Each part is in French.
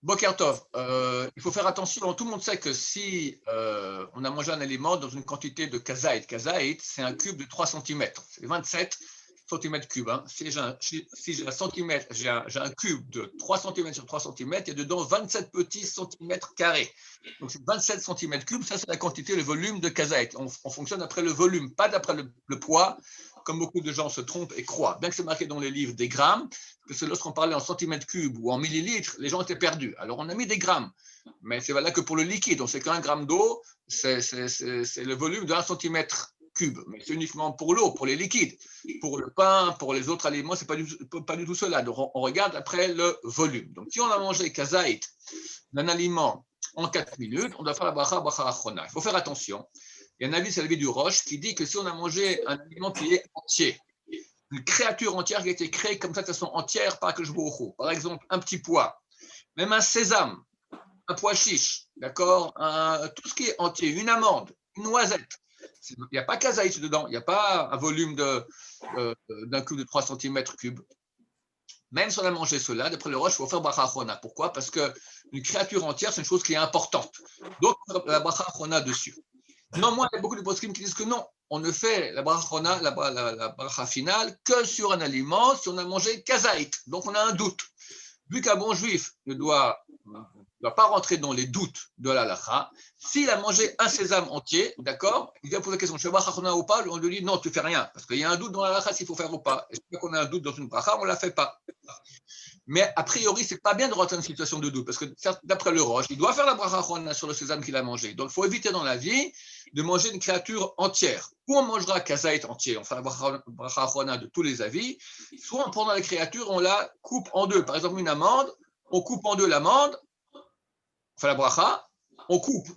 Boker Tov, il faut faire attention. Tout le monde sait que si on a mangé un aliment dans une quantité de kazaït, c'est un cube de 3 centimètres, c'est 27 centimètres cubes. Hein. Si j'ai un centimètre, j'ai un cube de 3 centimètres sur 3 centimètres, il y a dedans 27 petits centimètres carrés. Donc c'est 27 centimètres cubes, ça c'est la quantité, le volume de kazaït. On fonctionne d'après le volume, pas d'après le poids, comme beaucoup de gens se trompent et croient. Bien que c'est marqué dans les livres des grammes, parce que lorsqu'on parlait en centimètres cubes ou en millilitres, les gens étaient perdus. Alors on a mis des grammes, mais c'est valable que pour le liquide. On sait qu'un gramme d'eau, c'est le volume d'un centimètre cube, mais c'est uniquement pour l'eau, pour les liquides. Pour le pain, pour les autres aliments, c'est pas du tout cela. Donc on regarde après le volume. Donc si on a mangé kazaït d'un aliment en 4 minutes, on doit faire la bracha achrona. Il faut faire attention. Il y a un avis, c'est l'avis du Roche, qui dit que si on a mangé un aliment qui est entier, une créature entière qui a été créée comme ça de façon entière par Akadosh Baruch Hu. Par exemple, un petit pois, même un sésame, un pois chiche, d'accord, tout ce qui est entier, une amande, une noisette. Il n'y a pas kazaït dedans, il n'y a pas un volume d'un cube de 3 centimètres cubes. Même si on a mangé cela, d'après le Roche, il faut faire bracha achrona. Pourquoi? Parce qu'une créature entière, c'est une chose qui est importante. Donc, la bracha achrona dessus. Non, moi, il y a beaucoup de poskim qui disent que non, on ne fait la bracha, la bracha finale que sur un aliment si on a mangé kazaït. Donc on a un doute. Vu qu'un bon juif ne doit pas rentrer dans les doutes de la halakha, s'il a mangé un sésame entier, d'accord, il vient poser la question, je fais bracha ou pas, on lui dit non, tu fais rien, parce qu'il y a un doute dans la halakha s'il faut faire ou pas. Et si on a un doute dans une bracha, on ne la fait pas. Mais a priori, c'est pas bien de rentrer dans une situation de doute, parce que d'après le Roche, il doit faire la bracha achrona sur le sésame qu'il a mangé. Donc il faut éviter dans la vie de manger une créature entière. Ou on mangera kazaït entier, on fera la bracha achrona de tous les avis, soit on prend la créature, on la coupe en deux. Par exemple, une amande, on coupe en deux l'amande, on fait la bracha, on coupe,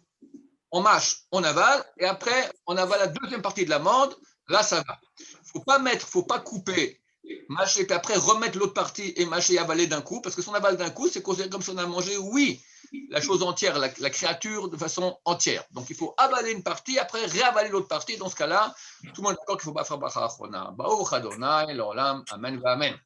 on mâche, on avale, et après, on avale la deuxième partie de l'amande, là, ça va. Faut pas couper, mâcher, puis après remettre l'autre partie et mâcher et avaler d'un coup, parce que si on avale d'un coup, c'est considéré comme si on a mangé, oui, la chose entière, la créature de façon entière. Donc il faut avaler une partie, après réavaler l'autre partie. Dans ce cas-là, tout le monde est d'accord qu'il ne faut pas faire bracha achrona. Baruch Adonai, l'olam, amen, amen.